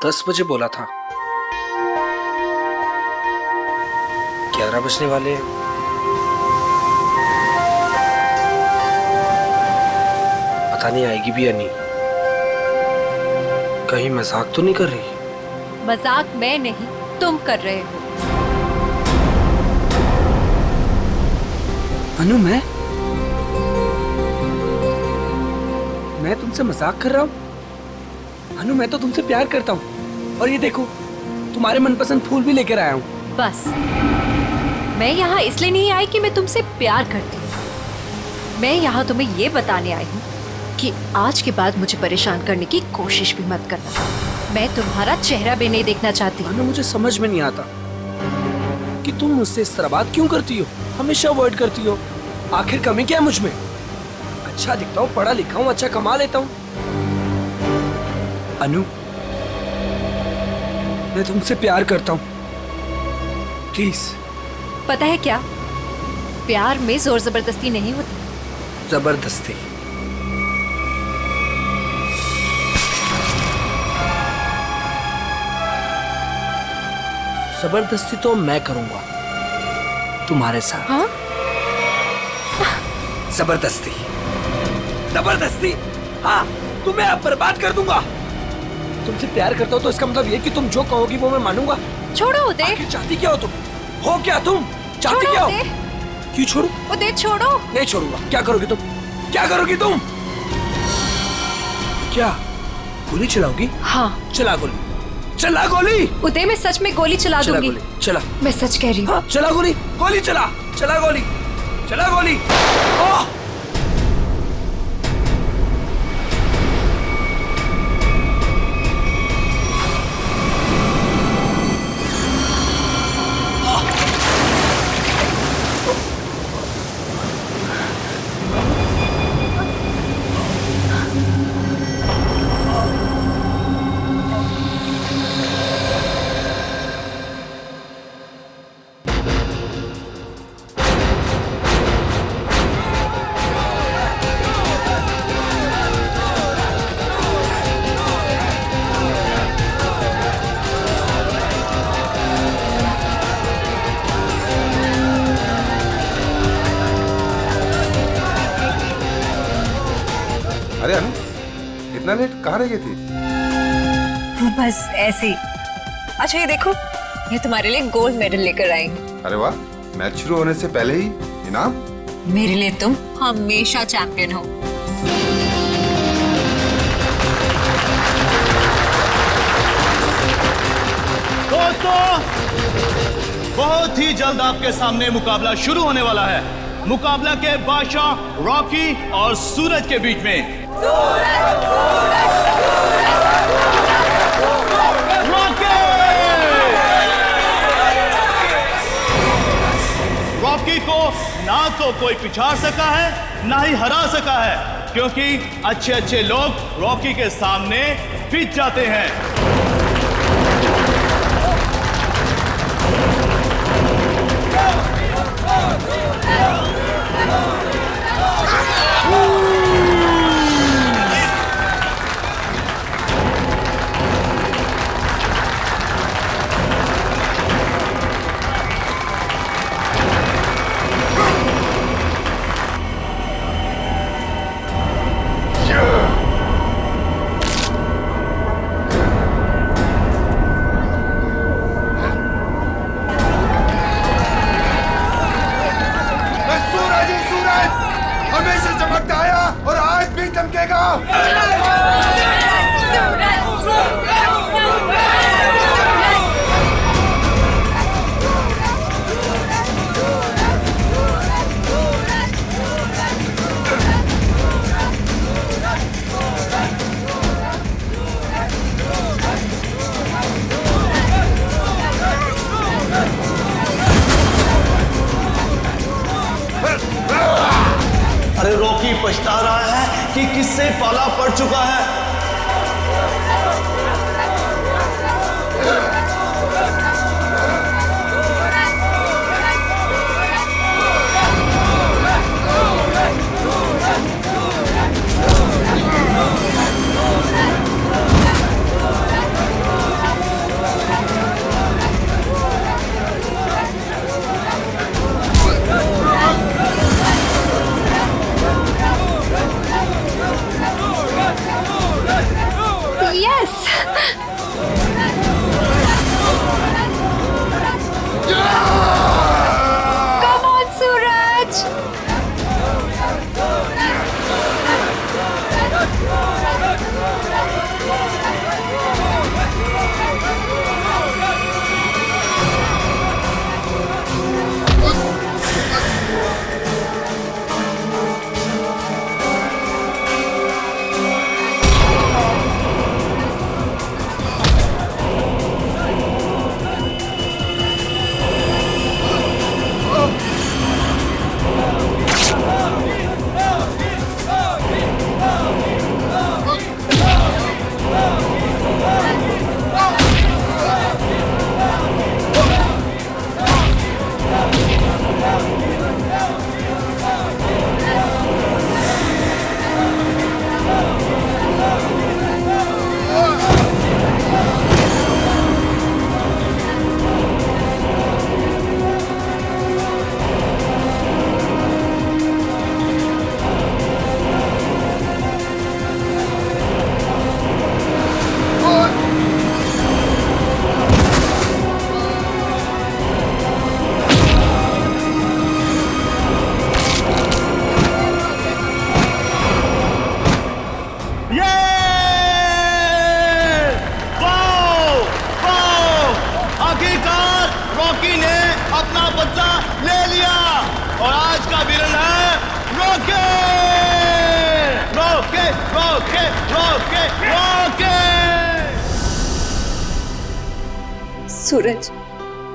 10 बजे बोला था। 11 बजने वाले हैं। पता नहीं आएगी भी या नहीं। कहीं मजाक तो नहीं कर रही? मजाक मैं नहीं, तुम कर रहे हो। अनु, मैं तुमसे मजाक कर रहा हूँ? अनु, मैं तो तुमसे प्यार करता हूँ। और ये देखो, तुम्हारे मनपसंद फूल भी लेकर आया हूँ। बस, मैं यहाँ इसलिए नहीं आई कि मैं तुमसे प्यार करती हूँ। मैं यहाँ तुम्हें ये बताने आई हूँ कि आज के बाद मुझे परेशान करने की कोशिश भी मत करना। मैं तुम्हारा चेहरा भी नहीं देखना चाहती। अनु, मुझे समझ में नहीं आता कि तुम मुझसे इस तरह बात क्यों करती हो, हमेशा अवॉइड करती हो। आखिर कमी क्या है मुझ में? अच्छा दिखता हूँ, पढ़ा लिखा हूँ, अच्छा कमा लेता हूँ। अनु, मैं तुमसे प्यार करता हूँ, प्लीज। पता है क्या, प्यार में जोर जबरदस्ती नहीं होती। जबरदस्ती? जबरदस्ती तो मैं करूंगा तुम्हारे साथ। हाँ? जबरदस्ती, जबरदस्ती, हाँ, तुम्हें अब बर्बाद कर दूंगा। तुमसे प्यार करता हूँ तो इसका मतलब ये कि तुम जो कहोगी वो मैं मानूंगा। छोड़ो उदय। आखिर चाहती क्या हो तुम? हो क्या तुम? चाहती क्या हो? क्यों छोड़ू? उदय छोड़ो। नहीं छोड़ूंगा। क्या करोगी तुम? क्या करोगी तुम? क्या गोली चलाओगी? हाँ। चला गोली, चला गोली। उदय, मैं सच में गोली चला दूंगी। गोली चला। मैं सच कह रही हूँ। हाँ, चला गोली, गोली चला, चला गोली, चला गोली। ओह! अरे अनु, इतना लेट कहाँ रह गई थी? बस ऐसे ही। अच्छा ये देखो, ये तुम्हारे लिए गोल्ड मेडल लेकर आई। अरे वाह, मैच शुरू होने से पहले ही इनाम? मेरे लिए तुम हमेशा चैंपियन हो। दोस्तों, बहुत ही जल्द आपके सामने मुकाबला शुरू होने वाला है। मुकाबला के बादशाह रॉकी और सूरज के बीच में। रॉकी को ना तो कोई पिछाड़ सका है, ना ही हरा सका है, क्योंकि अच्छे अच्छे लोग रॉकी के सामने पिट जाते हैं। हमेशा चमकता आया और आज भी चमकेगा। अरे रॉकी पछता रहा है कि किससे पाला पड़ चुका है। यस कम ऑन सूरज। आखिरकार रॉकी ने अपना बदला ले लिया और आज का विलन है Rocky. Rocky Rocky Rocky Rocky. Suraj,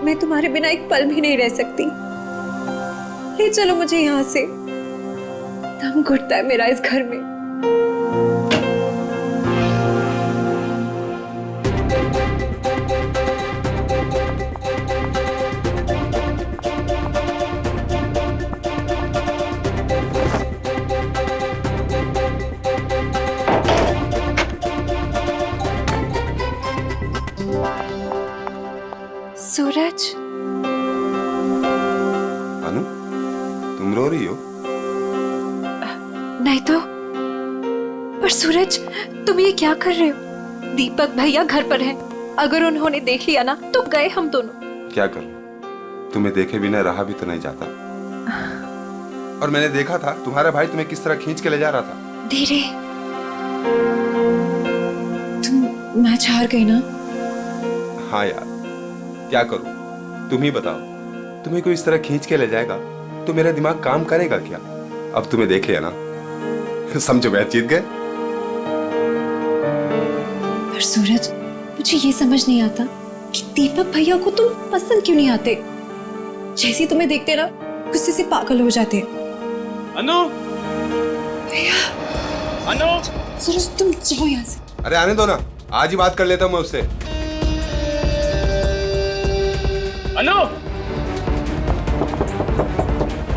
मैं तुम्हारे बिना एक पल भी नहीं रह सकती। ले चलो मुझे यहाँ से, दम घुटता है मेरा इस घर में। सूरज, अनु, तुम रो रही हो? नहीं तो। पर सूरज, तुम ये क्या कर रहे हो? दीपक भैया घर पर हैं। अगर उन्होंने देख लिया ना तो गए हम दोनों। क्या करूं? तुम्हें देखे बिना रहा भी तो नहीं जाता। और मैंने देखा था तुम्हारा भाई तुम्हें किस तरह खींच के ले जा रहा था। धीरे। तुम मैच हार गई ना? हाँ यार, क्या करूं? तुम ही बताओ। तुम्हें कोई इस तरह खींच के ले जाएगा तो मेरा दिमाग काम करेगा क्या? अब तुम्हें देख लिया ना, समझो मैच जीत गए। पर सूरज, मुझे ये समझ नहीं आता कि दीपक भैया को तुम पसंद क्यों नहीं आते। जैसे तुम्हें देखते ना गुस्से से पागल हो जाते। अनु, भैया, अनु, सूरज तुम जाओ यहाँ से। अरे आने दो ना, आज ही बात कर लेता हूं मैं उससे। अनु,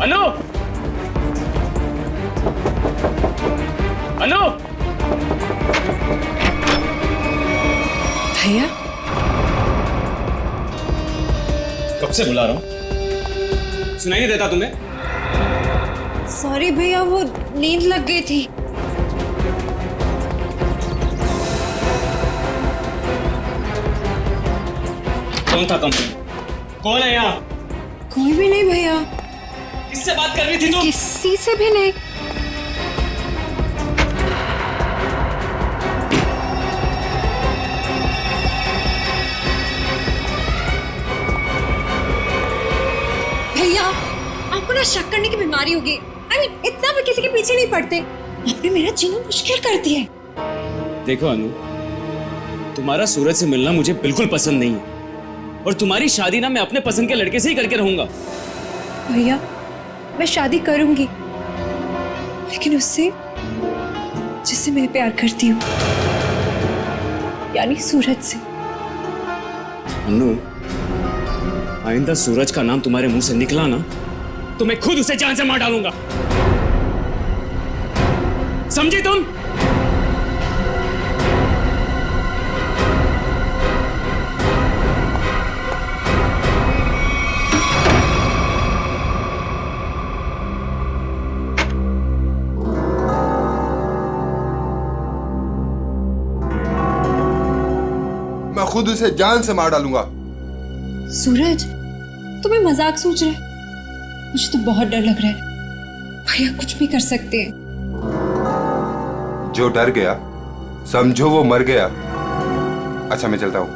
अनु, अनु। भैया, कब से बुला रहा हूं, सुनाई नहीं देता तुम्हें? सॉरी भैया, वो नींद लग गई थी। कौन था कंपनी? कौन है यहाँ? कोई भी नहीं भैया। किससे बात कर रही थी तुम? किसी से भी नहीं। भैया, आपको ना शक करने की बीमारी होगी। इतना भी किसी के पीछे नहीं पड़ते। आपने मेरा जीना मुश्किल कर दिया है। देखो अनु, तुम्हारा सूरज से मिलना मुझे बिल्कुल पसंद नहीं है और तुम्हारी शादी ना मैं अपने पसंद के लड़के से ही करके रहूंगा। भैया, मैं शादी करूंगी, लेकिन उससे जिससे मैं प्यार करती हूँ, यानी सूरज से। अनु, आइंदा सूरज का नाम तुम्हारे मुंह से निकला ना तो मैं खुद उसे जान से मार डालूंगा। समझी तुम? मैं खुद उसे जान से मार डालूंगा। सूरज, तुम्हें मजाक सोच रहे? मुझे तो बहुत डर लग रहा है। भैया कुछ भी कर सकते हैं। जो डर गया समझो वो मर गया। अच्छा मैं चलता हूं।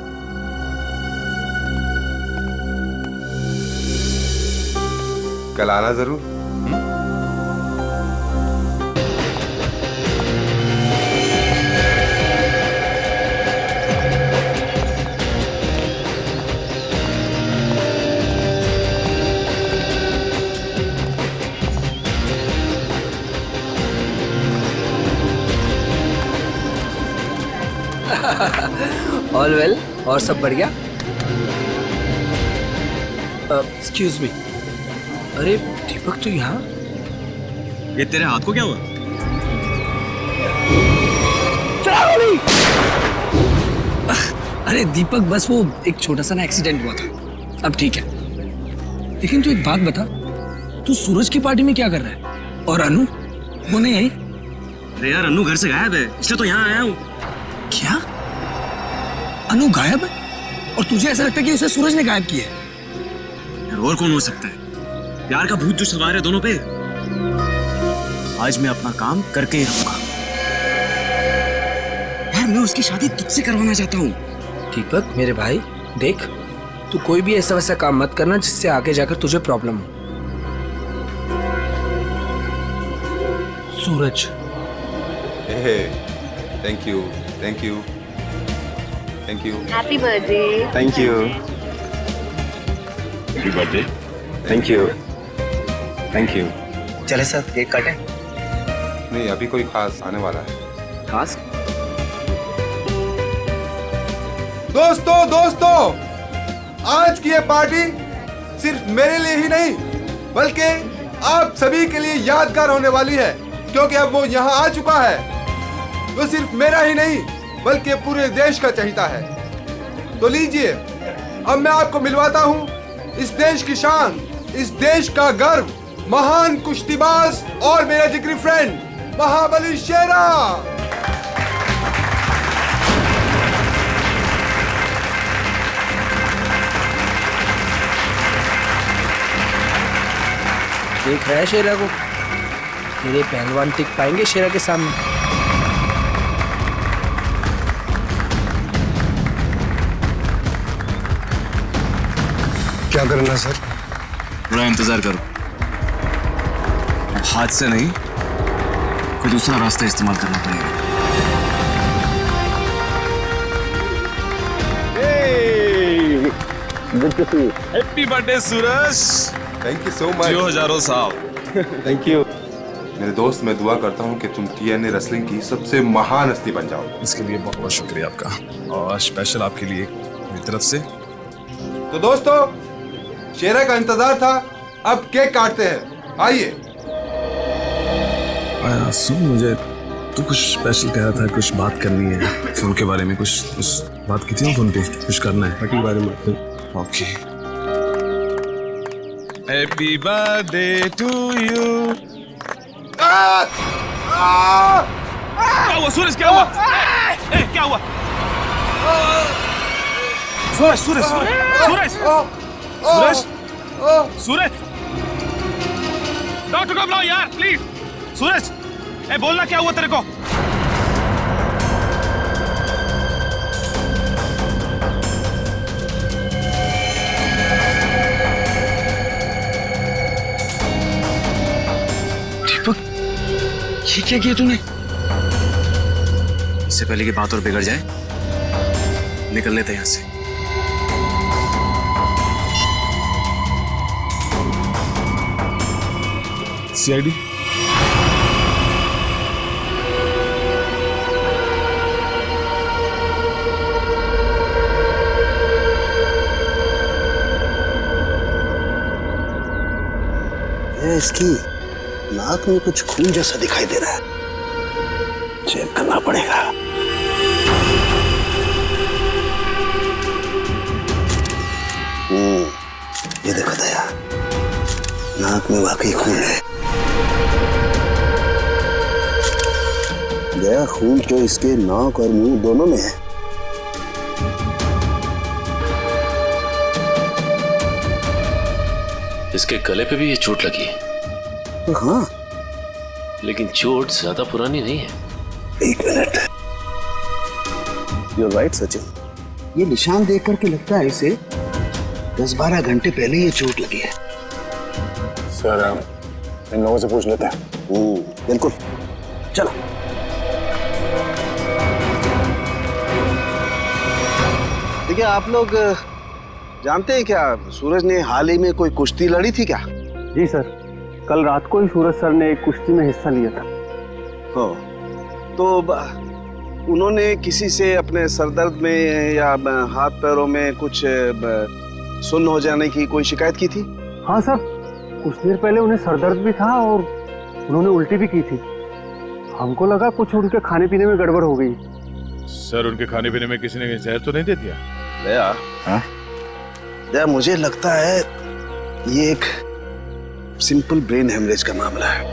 कल आना जरूर। ऑल वेल, और सब बढ़िया? एक्सक्यूज मी, अरे दीपक तो यहाँ? ये तेरे हाथ को क्या हुआ? अरे दीपक, बस वो एक छोटा सा ना एक्सीडेंट हुआ था, अब ठीक है। लेकिन तू एक बात बता, तू सूरज की पार्टी में क्या कर रहा है? और अनु वो नहीं आई? अरे यार अन्नू घर से गायब है, इसलिए तो यहाँ आया हूँ। क्या? अनु गायब है? और तुझे ऐसा लगता है कि उसे सूरज ने गायब किया है? यार और कौन हो सकता है? प्यार का भूत जो सवार है दोनों पे। आज मैं अपना काम करके ही रहूंगा। यार मैं उसकी शादी तुझसे करवाना चाहता हूँ। दीपक मेरे भाई, देख तू कोई भी ऐसा वैसा काम मत करना जिससे आगे जाकर तुझे प्रॉब्लम हो। Suraj, thank you thank you thank you. Happy birthday. Thank you. Happy birthday. Thank you thank you. चले सर केक काटें। नहीं अभी कोई खास आने वाला है। खास? दोस्तों आज की ये पार्टी सिर्फ मेरे लिए ही नहीं बल्कि आप सभी के लिए यादगार होने वाली है, क्योंकि अब वो यहाँ आ चुका है। वो सिर्फ मेरा ही नहीं बल्कि पूरे देश का चहेता है। तो लीजिए, अब मैं आपको मिलवाता हूँ इस देश की शान, इस देश का गर्व, महान कुश्तीबाज और मेरा जिगरी फ्रेंड महाबली शेरा। देख रहा है शेरा को? मेरे पहलवान टिक पाएंगे शेरा के सामने? क्या करना है सर? थोड़ा इंतजार करो, हाथ से नहीं कोई दूसरा रास्ता इस्तेमाल करना पड़ेगा। Happy birthday Suraj. Thank you so much. जियो हजारों साहब। थैंक यू मेरे दोस्त। मैं दुआ करता हूँ कि तुम TNA रेसलिंग की सबसे महान हस्ती बन जाओ। इसके लिए बहुत बहुत शुक्रिया आपका, और स्पेशल आपके लिए मेरी तरफ से। तो दोस्तों, शेरा का इंतजार था, अब केक काटते हैं। आइए। सुन, मुझे तू कुछ स्पेशल कह रहा था, कुछ बात करनी है फोन के बारे में। कुछ बात की थी ना फोन पे, कुछ करना है पार्टी के बारे में। Okay. Happy birthday to you. क्या हुआ सूरज? क्या हुआ? क्या हुआ? सूरज सूरज सूरज सूरज सूरज, डॉक्टर को बुलाओ यार प्लीज। सूरज, बोलना क्या हुआ तेरे को? दीपक, ये क्या किया तूने? इससे पहले की बात और बिगड़ जाए, निकल लेते हैं यहाँ से। CID इसकी नाक में कुछ खून जैसा दिखाई दे रहा है, चेक करना पड़ेगा। ये देखो दया, नाक में वाकई खून है। दया, खून तो इसके नाक और मुंह दोनों में है। इसके गले पे भी ये चोट लगी है, हाँ, लेकिन चोट ज्यादा पुरानी नहीं है। एक मिनट। You're right, Sachin. ये निशान देख करके लगता है इसे 10-12 घंटे पहले ये चोट लगी है। सर इन लोगों से पूछ लेते हैं। बिल्कुल, चलो। देखिए, आप लोग जानते हैं क्या, सूरज ने हाल ही में कोई कुश्ती लड़ी थी क्या? जी सर, कल रात को ही सूरज सर ने एक कुश्ती में हिस्सा लिया था। हो, तो उन्होंने किसी से अपने सरदर्द में या हाथ पैरों में कुछ सुन्न हो जाने की कोई शिकायत की थी? हाँ सर, कुछ देर पहले उन्हें सरदर्द भी था और उन्होंने उल्टी भी की थी। हमको लगा कुछ उनके खाने पीने में गड़बड़ हो गई। सर, उनके खाने पीने में किसी ने जहर तो नहीं दे दिया? दया, हाँ? दया, मुझे लगता है ये एक सिंपल ब्रेन हेमरेज का मामला है।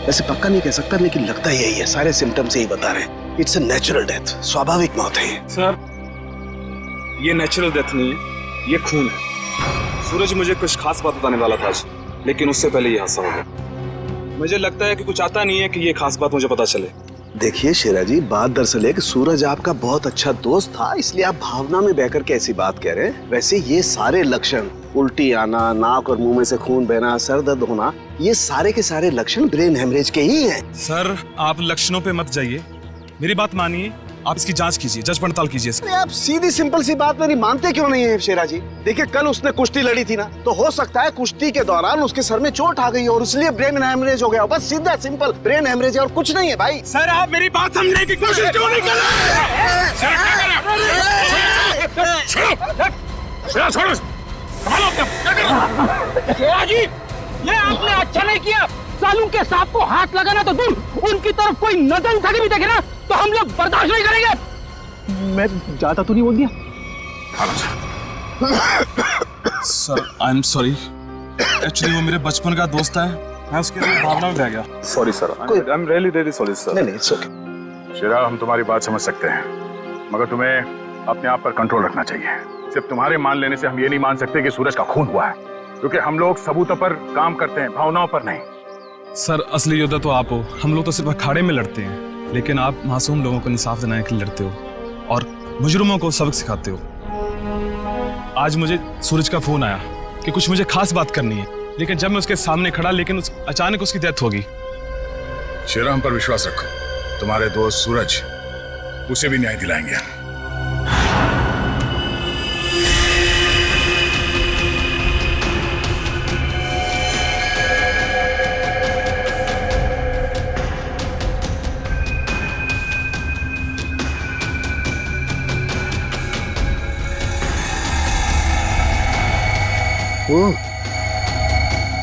वैसे पक्का नहीं कह सकता, लेकिन लगता यही है। सारे सिम्टम्स यही बता रहे हैं। इट्स अ नेचुरल डेथ, स्वाभाविक मौत है ये। सर, ये नेचुरल डेथ नहीं है, ये खून है। सूरज मुझे कुछ खास बात बताने वाला था आज, लेकिन उससे पहले ये हादसा हो गया। मुझे लगता है कि कुछ आता नहीं है कि ये खास बात मुझे पता चले। देखिए शेरा जी, बात दरअसल है कि सूरज आपका बहुत अच्छा दोस्त था, इसलिए आप भावना में बहकर के ऐसी बात कह रहे हैं। वैसे ये सारे लक्षण, उल्टी आना, नाक और मुंह में से खून बहना, सर दर्द होना, ये सारे के सारे लक्षण ब्रेन हेमरेज के ही हैं। सर, आप लक्षणों पे मत जाइए, मेरी बात मानिए। आप इसकी जांच कीजिए, जांच पड़ताल कीजिए। अरे आप सीधी सिंपल सी बात मेरी मानते क्यों नहीं है शेरा जी? देखिए, कल उसने कुश्ती लड़ी थी ना, तो हो सकता है कुश्ती के दौरान उसके सर में चोट आ गई और इसलिए ब्रेन हेमरेज हो गया। बस सीधा सिंपल ब्रेन हेमरेज है और कुछ नहीं है भाई। सर, आप मेरी बात समझने की कोशिश क्यों नहीं कर रहे? शेरा जी, ये आपने अच्छा नहीं किया। सालू के सांप को हाथ लगाना तो दूर, उनकी तरफ कोई नजर उठा के भी देखे ना तो हम लोग बर्दाश्त नहीं करेंगे। मैं ज्यादा तो नहीं बोल दिया? Sir, I am sorry. Actually वो मेरे बचपन का दोस्त है, मैं उसके लिए भावना में बह गया। Sorry sir, I am really really sorry sir. नहीं, इट्स ओके। शेरा, हम तुम्हारी बात समझ सकते हैं, मगर तुम्हें अपने आप पर कंट्रोल रखना चाहिए। सिर्फ तुम्हारे मान लेने से हम ये नहीं मान सकते कि सूरज का खून हुआ है, क्योंकि हम लोग सबूतों पर काम करते हैं, भावनाओं पर नहीं। सर, असली योद्धा तो आप हो। हम लोग तो सिर्फ अखाड़े में लड़ते हैं, लेकिन आप मासूम लोगों को इंसाफ दिलाने के लिए लड़ते हो और मुजरिमों को सबक सिखाते हो। आज मुझे सूरज का फोन आया कि कुछ मुझे खास बात करनी है, लेकिन जब मैं उसके सामने खड़ा, लेकिन अचानक उसकी डेथ होगी। शेरा, हम पर विश्वास रखो, तुम्हारे दोस्त सूरज, उसे भी न्याय दिलाएंगे। ओ,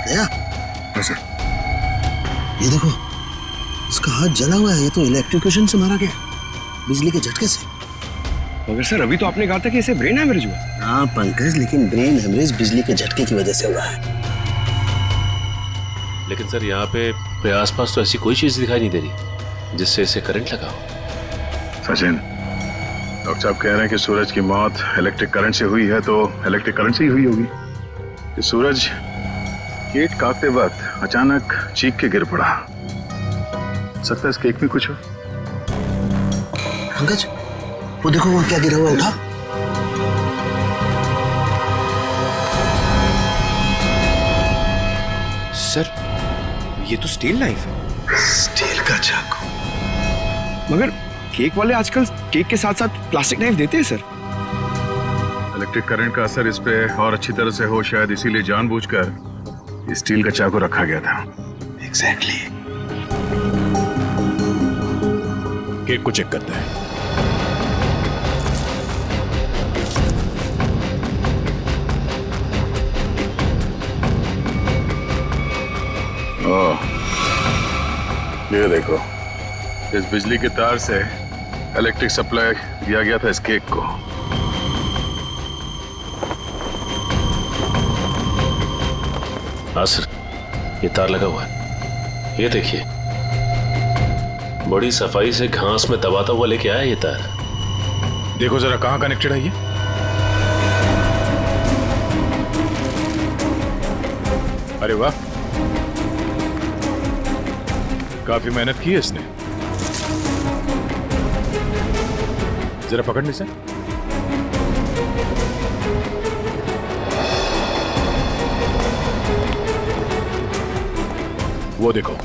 दया, ये देखो, इसका हाथ जला हुआ है। ये तो इलेक्ट्रोक्यूशन से मारा गया, बिजली के झटके से। मगर सर, अभी तो आपने कहा था कि इसे ब्रेन हेमरेज हुआ। हाँ पंकज, लेकिन ब्रेन हेमरेज बिजली के झटके की वजह से हुआ है। लेकिन सर, यहाँ पे आसपास तो ऐसी कोई चीज दिखाई नहीं दे रही जिससे इसे करंट लगा हो। सचिन, डॉक्टर साहब कह रहे हैं कि सूरज की मौत इलेक्ट्रिक करंट से हुई है, तो इलेक्ट्रिक करंट से ही हुई होगी। कि सूरज केक काटते वक्त अचानक चीख के गिर पड़ा। सकता है इस केक में कुछ हो। पंकज, वो देखो वहां क्या गिरा हुआ, उठा। सर, ये तो स्टील नाइफ है। स्टील का चाकू। मगर केक वाले आजकल केक के साथ साथ प्लास्टिक नाइफ देते हैं सर। इलेक्ट्रिक करंट का असर इस पे और अच्छी तरह से हो, शायद इसीलिए जानबूझकर स्टील का चाकू रखा गया था। एग्जैक्टली। केक को चेक करते हैं। ओह, ये देखो, इस बिजली के तार से इलेक्ट्रिक सप्लाई दिया गया था इस केक को। हाँ सर, ये तार लगा हुआ है। ये देखिए, बड़ी सफाई से घास में दबाता हुआ लेके आया ये तार। देखो जरा कहाँ कनेक्टेड है अरे वाह, काफी मेहनत की है इसने। जरा पकड़ने से। वो देखो,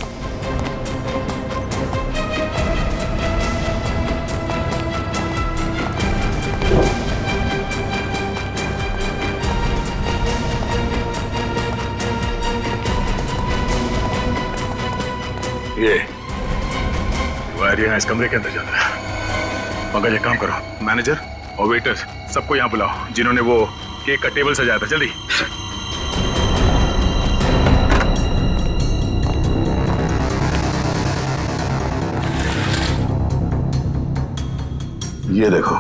ये वायर यहाँ इस कमरे के अंदर जाता है। मगर एक काम करो, मैनेजर और वेटर्स सबको यहाँ बुलाओ जिन्होंने वो केक का टेबल सजाया था। जल्दी। ये देखो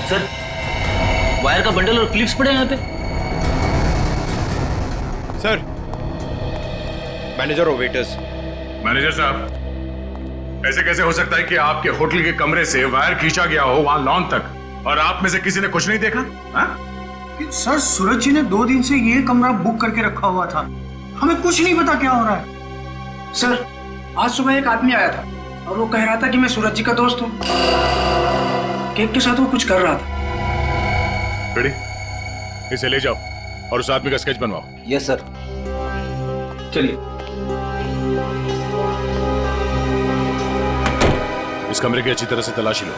सर, वायर का बंडल और क्लिप्स पड़े हैं यहाँ पे। सर, मैनेजर और वेटर्स। मैनेजर साहब, ऐसे कैसे हो सकता है कि आपके होटल के कमरे से वायर खींचा गया हो वहां लॉन तक और आप में से किसी ने कुछ नहीं देखा? सर, सूरज जी ने 2 दिन से ये कमरा बुक करके रखा हुआ था, हमें कुछ नहीं पता क्या हो रहा है। सर, आज सुबह एक आदमी आया था और वो कह रहा था कि मैं सूरज जी का दोस्त हूँ। केक के साथ वो कुछ कर रहा था। रेडी, इसे ले जाओ और उस आदमी का स्केच बनवाओ। Yes sir. चलिए। इस कमरे की अच्छी तरह से तलाशी लो।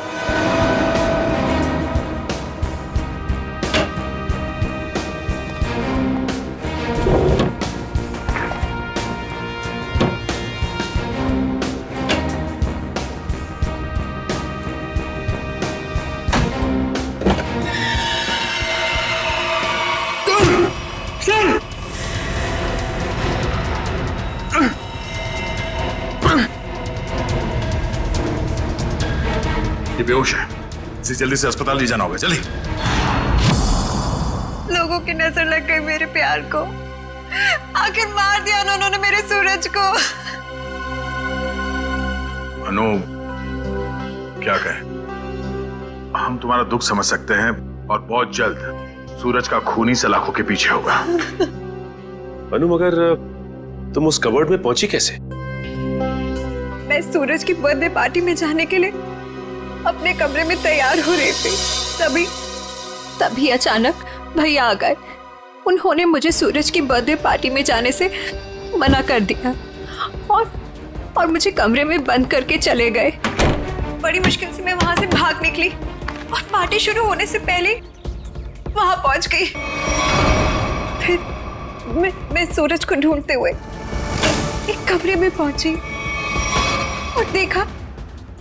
ये बेहोश है, इसे जल्दी से अस्पताल ले जाना होगा। जल्दी। लोगों की नजर लग गई मेरे प्यार को, आखिर मार दिया ना उन्होंने मेरे सूरज को। अनु, क्या कहें, हम तुम्हारा दुख समझ सकते हैं और बहुत जल्द सूरज का खून ही सलाखों के पीछे होगा। अनु, मगर तुम उस कबर्ड में पहुंची कैसे? मैं सूरज की बर्थडे पार्टी में जाने के लिए अपने कमरे में तैयार हो रही थी, तभी अचानक भैया आ गए। उन्होंने मुझे सूरज की बर्थडे पार्टी में जाने से मना कर दिया और मुझे कमरे में बंद करके चले गए। बड़ी मुश्किल से मैं वहां से भाग निकली और पार्टी शुरू होने से पहले वहां पहुंच गई। फिर मैं सूरज को ढूंढते हुए एक कमरे में पहुंची और देखा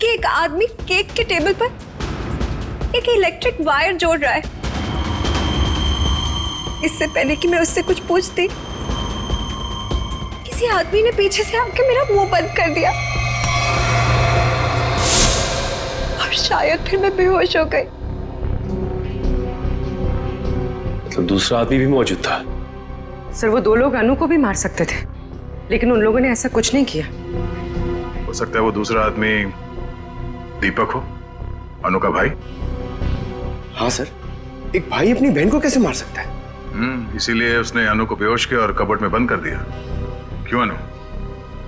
कि एक आदमी केक के टेबल पर एक इलेक्ट्रिक वायर जोड़ रहा है। इससे पहले कि मैं उससे कुछ पूछती, किसी आदमी ने पीछे से आके मेरा मुंह बंद कर दिया और शायद फिर मैं बेहोश हो गई। मतलब दूसरा आदमी भी मौजूद था? सर, वो 2 लोग अनु को भी मार सकते थे, लेकिन उन लोगों ने ऐसा कुछ नहीं किया। हो सकता है वो दूसरा आदमी दीपक हो, अनु का भाई। हाँ सर, एक भाई अपनी बहन को कैसे मार सकता है? इसीलिए उसने अनु को बेहोश किया और कबर्ड में बंद कर दिया। क्यों अनु,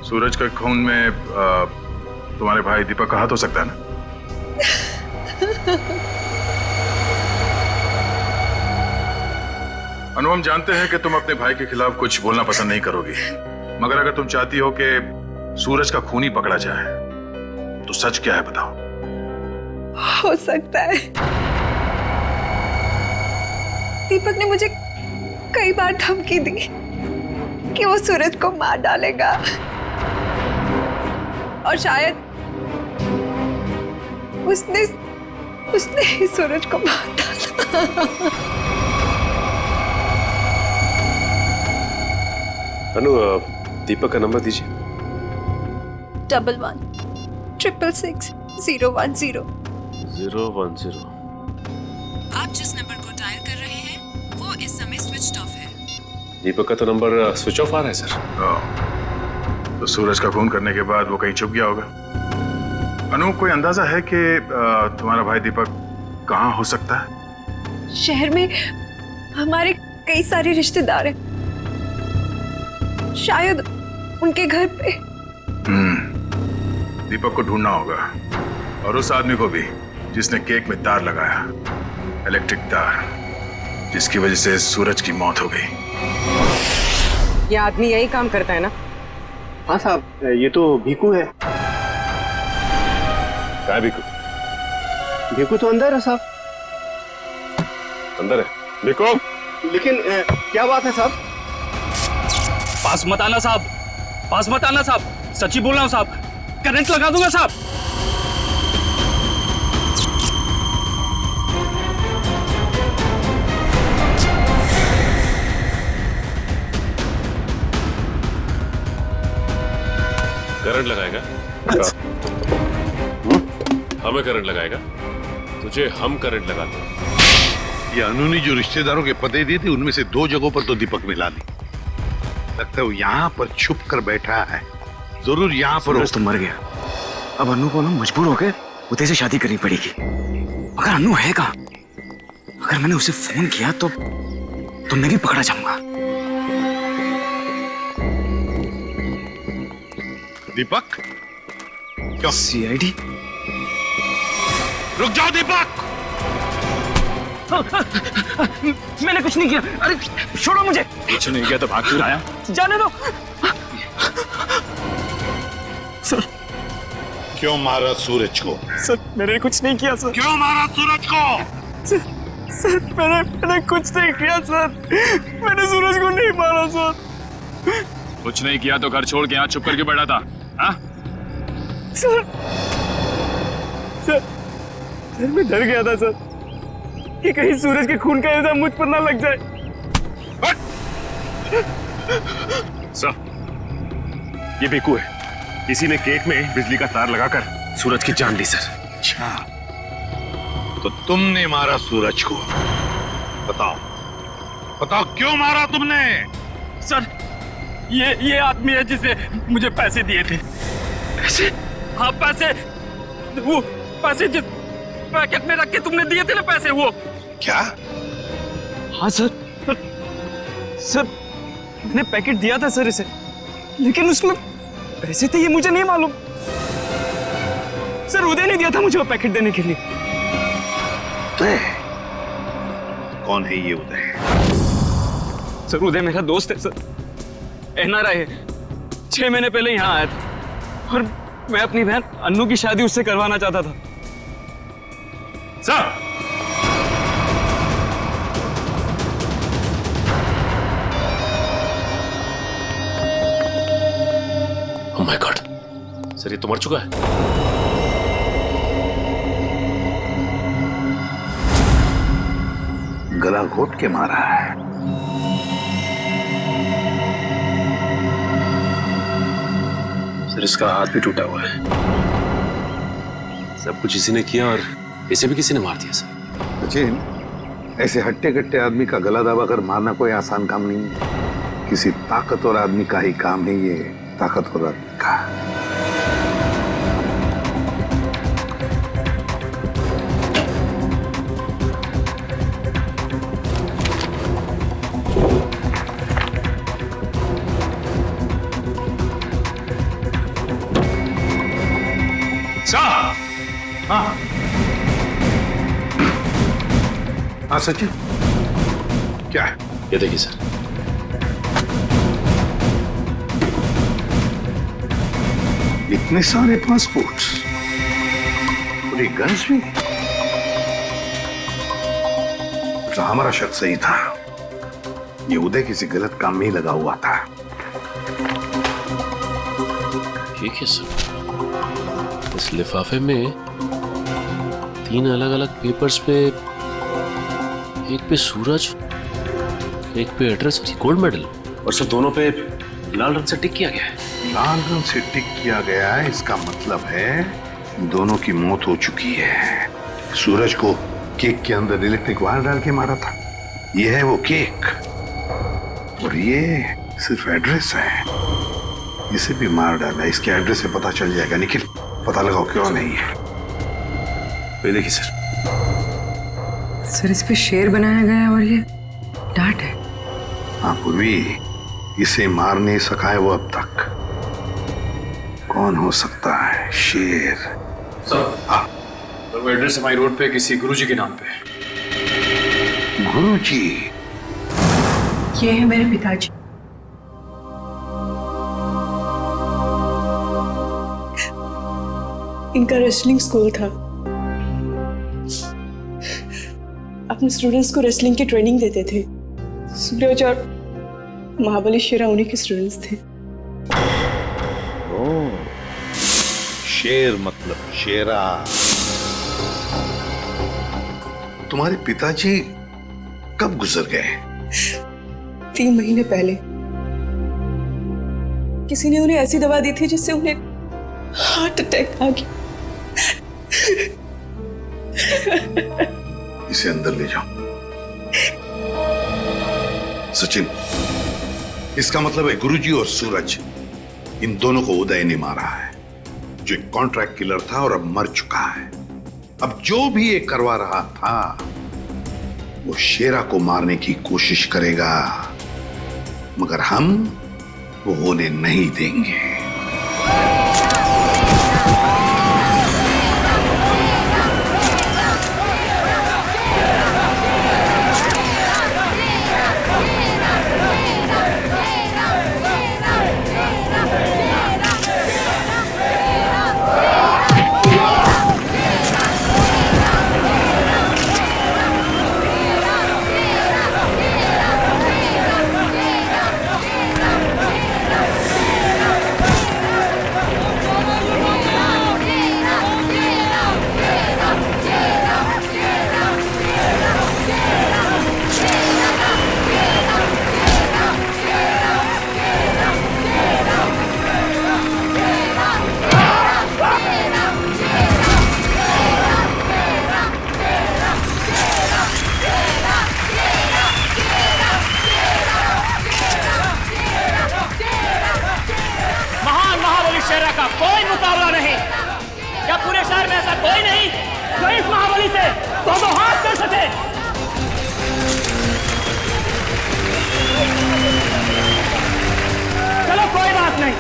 सूरज के खून में तुम्हारे भाई दीपक का हाथ हो सकता है ना? अनु, हम जानते हैं कि तुम अपने भाई के खिलाफ कुछ बोलना पसंद नहीं करोगी, मगर अगर तुम चाहती हो कि सूरज का खून ही पकड़ा जाए तो सच क्या है बताओ। हो सकता है दीपक ने मुझे कई बार धमकी दी कि वो सूरज को मार डालेगा और शायद उसने ही सूरज को मार डाला। अनु, दीपक का नंबर दीजिए। 11 666 010 010। आप जिस नंबर को डायल कर रहे हैं वो इस समय स्विच ऑफ है। दीपक का तो नंबर स्विच ऑफ आ रहा है सर। तो सूरज का खून करने के बाद वो कहीं छुप गया होगा। अनु, कोई अंदाजा है कि तुम्हारा भाई दीपक कहाँ हो सकता है? शहर में हमारे कई सारे रिश्तेदार हैं, शायद उनके घर पे। दीपक को ढूंढना होगा और उस आदमी को भी जिसने केक में तार लगाया, इलेक्ट्रिक तार, जिसकी वजह से सूरज की मौत हो गई। ये आदमी यही काम करता है ना? हाँ साहब, ये तो भीकू है। क्या भीकू? भीकू तो अंदर है साहब। अंदर है भीकू? लेकिन क्या बात है साहब? पास मत आना साहब, पास मत आना साहब, सच्ची बोल रहा हूँ साहब, करंट लगा दूंगा साहब। करंट लगाएगा? हमें करंट लगाएगा? तुझे हम करंट लगाते हैं। ये अनु ने जो रिश्तेदारों के पते दिए थे उनमें से 2 जगहों पर तो दीपक मिला ली। लगता है वो यहाँ पर छुप कर बैठा है, जरूर यहाँ पर। सूरज तो मर गया, अब अनु को ना मजबूर होकर उदय से शादी करनी पड़ेगी। अगर अनु है कहाँ? अगर मैंने उसे फोन किया तो मैं भी पकड़ा जाऊंगा। दीपक क्या? सीआईडी? रुक जाओ दीपक! मैंने कुछ नहीं किया। अरे छोड़ो मुझे। कुछ नहीं किया तो भाग क्यों आया? जाने दो। सर क्यों मारा सूरज को? सर मैंने कुछ नहीं किया सर। क्यों मारा सूरज को? सर मैंने कुछ नहीं किया सर, मैंने सूरज को नहीं मारा सर। कुछ नहीं किया तो घर छोड़ के यहाँ चुप करके बैठा था? हाँ? सर मैं डर गया था सर कि कहीं सूरज के खून का इल्जाम मुझ पर ना लग जाए। सर ये बेकू है, किसी ने केक में बिजली का तार लगाकर सूरज की जान ली सर। अच्छा तो तुमने मारा सूरज को? बताओ क्यों मारा तुमने? सर ये आदमी है जिसने मुझे पैसे दिए थे। पैसे? हाँ पैसे, वो पैसे जिस पैकेट में रख के तुमने दिए थे ना पैसे, वो। क्या? हाँ सर मैंने पैकेट दिया था सर इसे, लेकिन उसमें पैसे थे ये मुझे नहीं मालूम। सर उदय ने दिया था मुझे वो पैकेट देने के लिए। उदय? कौन है ये उदय? सर उदय मेरा दोस्त है सर, एनआरआई है। 6 महीने पहले यहाँ आया था और मैं अपनी बहन अन्नू की शादी उससे करवाना चाहता था। Sir oh my God, sir ये तो मर चुका है। गला घोट के मारा है। सर इसका हाथ भी टूटा हुआ है। सब कुछ इसी ने किया और इसे भी किसी ने मार दिया सर। सचिन, ऐसे हट्टे कट्टे आदमी का गला दबा कर मारना कोई आसान काम नहीं है। किसी ताकतवर आदमी का ही काम है ये, ताकतवर आदमी का। हाँ सचिन, क्या है? ये देखिए सर। इतने सारे पासपोर्ट्स, पूरी गन्स भी। तो हमारा शक सही था, ये उदय किसी गलत काम में ही लगा हुआ था। ठीक है सर, इस लिफाफे में 3 अलग अलग पेपर्स पे, एक पे सूरज, एक पे एड्रेस और गोल्ड मेडल, और सर दोनों पे लाल रंग से टिक किया गया है। लाल रंग से टिक किया गया है, इसका मतलब है दोनों की मौत हो चुकी है। सूरज को केक के अंदर इलेक्ट्रिक वायर डाल के मारा था, ये है वो केक, और ये सिर्फ एड्रेस है, इसे भी मार डाला। इसके एड्रेस से पता चल जाएगा। निखिल, पता लगाओ क्यों नहीं है। ये देखिए सर। सर इस पे शेर बनाया गया है और ये डांट है। हाँ पूर्वी, इसे मार नहीं सका है वो अब तक। कौन हो सकता है? शेर। सर, हाँ, तो वो एड्रेस हमारी रोड पे किसी गुरुजी के नाम पे। गुरुजी? ये है मेरे पिताजी। इनका रेसलिंग स्कूल था। अपने स्टूडेंट्स को रेसलिंग की ट्रेनिंग देते थे। सूरज और महाबली शेरा उन्हीं के स्टूडेंट्स थे। शेर मतलब शेरा। तुम्हारे पिताजी कब गुजर गए? 3 महीने पहले। किसी ने उन्हें ऐसी दवा दी थी जिससे उन्हें हार्ट अटैक आ गया। इसे अंदर ले जाओ। सचिन, इसका मतलब है गुरुजी और सूरज, इन दोनों को उदय ने मारा है, जो एक कॉन्ट्रैक्ट किलर था और अब मर चुका है। अब जो भी ये करवा रहा था वो शेरा को मारने की कोशिश करेगा, मगर हम वो होने नहीं देंगे। शेरा का कोई मुकाबला नहीं। क्या पूरे शहर में ऐसा कोई नहीं जो इस महाबली से दो हाथ कर सके? चलो कोई बात नहीं,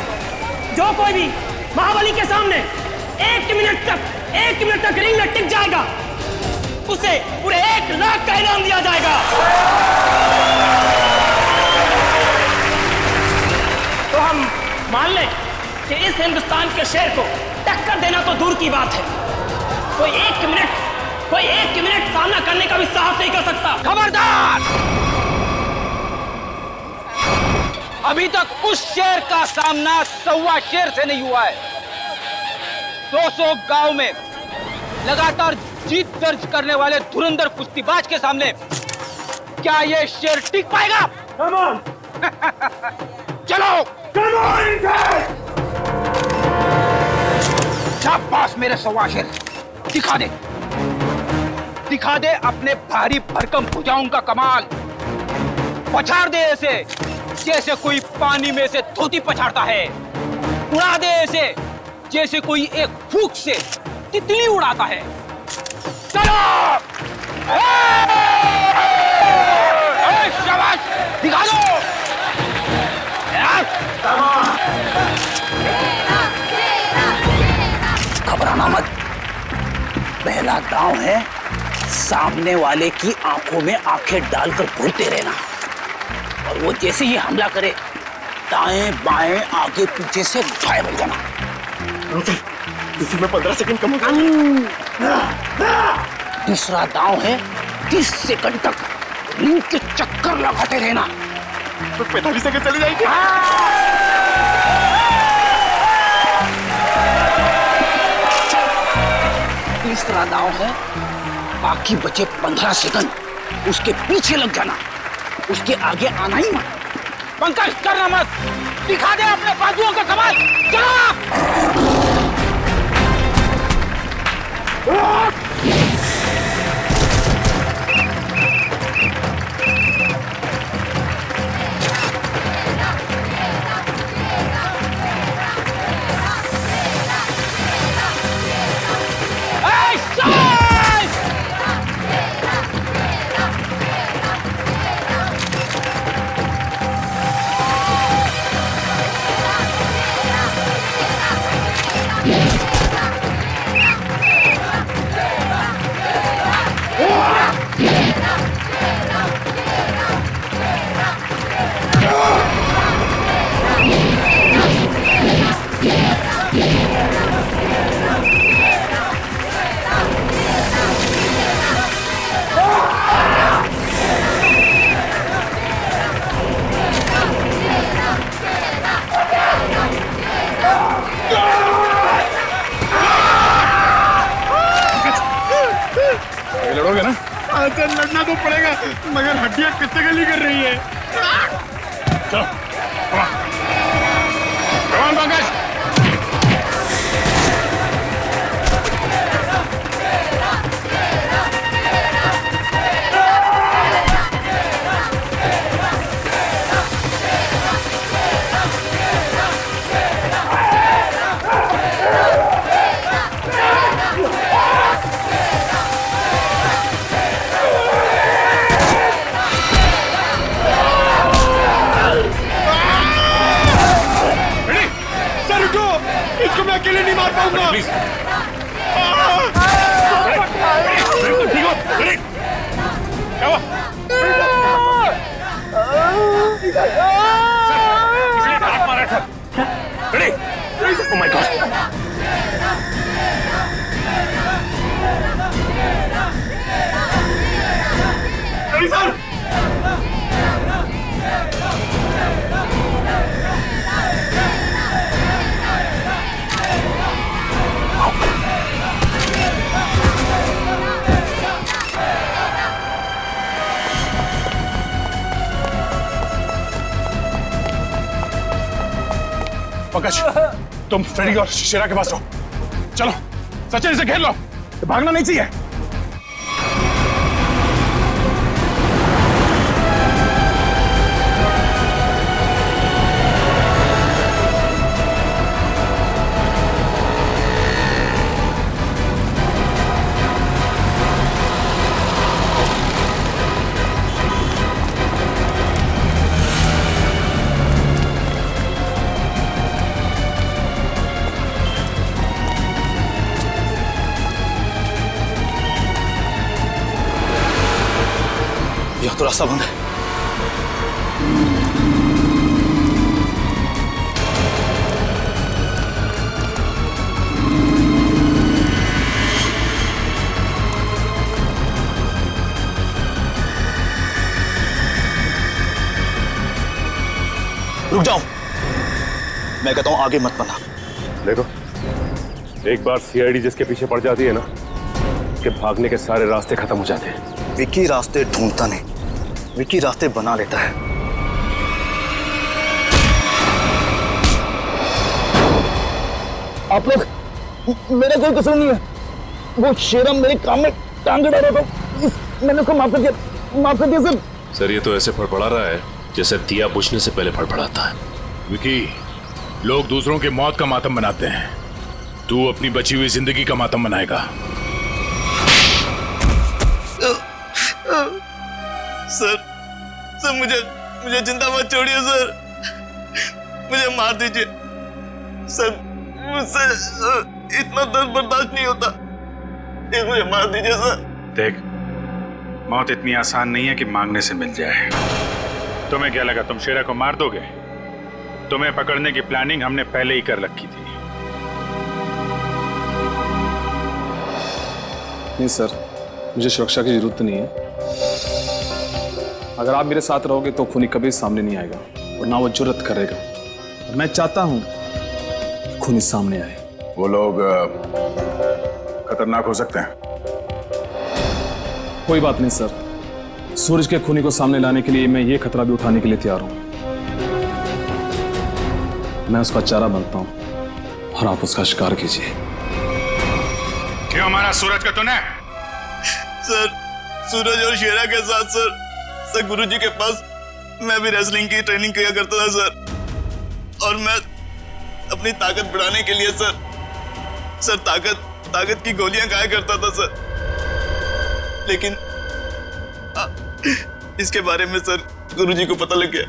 जो कोई भी महाबली के सामने 1 मिनट तक रिंग में टिक जाएगा उसे पूरे 1 लाख का इनाम दिया जाएगा। तो हम मान लें कि इस हिंदुस्तान के शेर को टक्कर देना तो दूर की बात है, कोई एक मिनट सामना करने का भी साहस नहीं कर सकता। खबरदार! अभी तक उस शेर का सामना 1.25 शेर से नहीं हुआ है। 200 गांव में लगातार जीत दर्ज करने वाले धुरंधर कुश्तीबाज के सामने क्या ये शेर टिक पाएगा? चलो शाबाश मेरे 1.25 शेर, दिखा दे अपने भारी भरकम भुजाओं का कमाल। पछाड़ दे ऐसे जैसे कोई पानी में से धोती पछाड़ता है, उड़ा दे ऐसे जैसे कोई एक फूंक से तितली उड़ाता है। चलो शाबाश, दिखा दो। घबराना मत, पहला दांव है सामने वाले की आंखों में आंखें डालकर घूरते रहना, और वो जैसे ही हमला करे दाएं बाएं आगे पीछे से गायब हो जाना। इसी में 15 सेकंड कम होगा। दूसरा दांव है 30 सेकंड तक रिंग के चक्कर लगाते रहना। तो 45 सेकंड चली जाएगी। तीसरा दांव है बाकी बचे 15 सेकंड उसके पीछे लग जाना, उसके आगे आना ही मत। पंकज करना मत, दिखा दे अपने बाजुओं का कमाल। चलो लड़ोगे ना? सर लड़ना तो पड़ेगा, मगर हड्डियां कितने गली कर रही है। चलो, कमान पंकज। इसको मैं अकेले नहीं मार पाऊंगा। प्लीज ठीक हो? क्या हुआ? इसने हाथ मारा था। Ready? Oh my God. Ready sir? Pankaj, तुम फ्रेडी और शेरा के पास रहो। चलो, सचिन इसे घेर लो। भागना नहीं चाहिए। तो रास्ता बंद है। रुक जाओ, मैं कहता हूं आगे मत बढ़ना। देखो, एक बार सीआईडी जिसके पीछे पड़ जाती है ना, कि भागने के सारे रास्ते खत्म हो जाते हैं। विक्की रास्ते ढूंढता नहीं, विक्की रास्ते बना लेता है। आप लोग, मेरा कोई कसूर नहीं है। वो शेरा मेरे काम में टांग अड़ा रहा था, मैंने उसको माफ कर दिया सर। सर ये तो ऐसे फड़फड़ा रहा है जैसे दिया बुझने से पहले फड़फड़ाता है। विकी, लोग दूसरों की मौत का मातम मनाते हैं, तू अपनी बची हुई जिंदगी का मातम मनाएगा। सर मुझे जिंदा मत छोड़िए सर, मुझे मार दीजिए सर, मुझसे इतना दर्द बर्दाश्त नहीं होता, मुझे मार दीजिए सर। देख, मौत इतनी आसान नहीं है कि मांगने से मिल जाए। तुम्हें क्या लगा तुम शेरा को मार दोगे? तुम्हें पकड़ने की प्लानिंग हमने पहले ही कर रखी थी। नहीं सर, मुझे सुरक्षा की जरूरत नहीं है। अगर आप मेरे साथ रहोगे तो खूनी कभी सामने नहीं आएगा और ना वो जुर्रत करेगा। और मैं चाहता हूं कि खूनी सामने आए। वो लोग खतरनाक हो सकते हैं। कोई बात नहीं सर, सूरज के खूनी को सामने लाने के लिए मैं ये खतरा भी उठाने के लिए तैयार हूं। मैं उसका चारा बनता हूं और आप उसका शिकार कीजिए। क्यों मारा सूरज का तूने? सर, सूरज और शेरा के साथ सर गुरुजी के पास मैं भी रेसलिंग की ट्रेनिंग किया करता था सर, और मैं अपनी ताकत बढ़ाने के लिए सर ताकत की गोलियां खाया करता था सर। लेकिन इसके बारे में सर गुरुजी को पता लग गया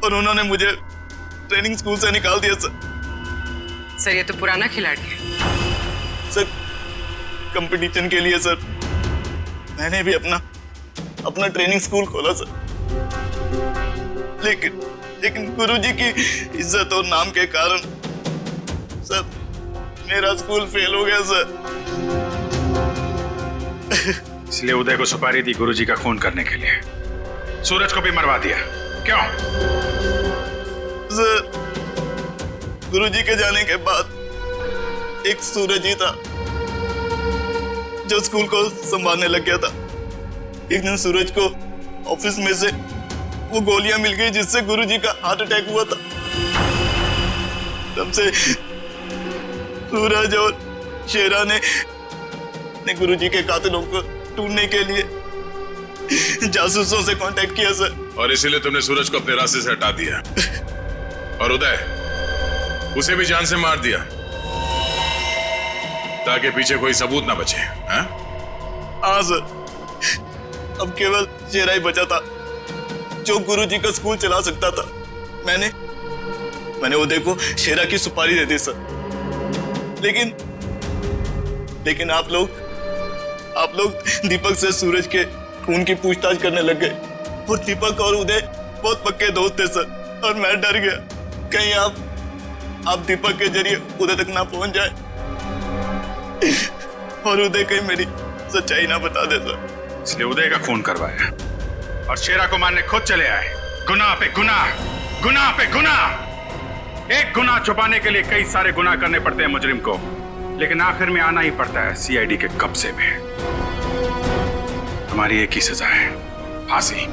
और उन्होंने मुझे ट्रेनिंग स्कूल से निकाल दिया सर। ये तो पुराना खिलाड़ी है सर। कंपटीशन के लिए सर मैंने भी अपना ट्रेनिंग स्कूल खोला सर, लेकिन गुरुजी की इज्जत और नाम के कारण सर मेरा स्कूल फेल हो गया सर। इसलिए उदय को सुपारी दी गुरुजी का खून करने के लिए, सूरज को भी मरवा दिया। क्यों? सर, गुरुजी के जाने के बाद एक सूरज ही था जो स्कूल को संभालने लग गया था। एक दिन सूरज को ऑफिस में से वो गोलियां मिल गई जिससे गुरुजी का हार्ट अटैक हुआ था। तब से सूरज और शेरा ने गुरुजी के कातिलों को ढूंढने के लिए जासूसों से कांटेक्ट किया सर। और इसीलिए तुमने सूरज को अपने रास्ते से हटा दिया और उदय उसे भी जान से मार दिया ताकि पीछे कोई सबूत ना बचे। हाँ सर, अब केवल शेरा ही बचा था जो गुरुजी का स्कूल चला सकता था। मैंने उदय को शेरा की सुपारी दे दी सर। लेकिन आप लोग दीपक से सूरज के खून की पूछताछ करने लग गए। और दीपक और उदय बहुत पक्के दोस्त थे सर, और मैं डर गया कहीं आप दीपक के जरिए उदय तक ना पहुंच जाए और उदय कहीं मेरी सच्चाई ना बता दे सर। इसलिए उदय का खून करवाया और शेरा को मारने खुद चले आए। गुनाह पे गुनाह, गुनाह पे गुनाह। एक गुनाह छुपाने के लिए कई सारे गुनाह करने पड़ते हैं मुजरिम को, लेकिन आखिर में आना ही पड़ता है सीआईडी के कब्जे में। हमारी एक ही सजा है, फांसी।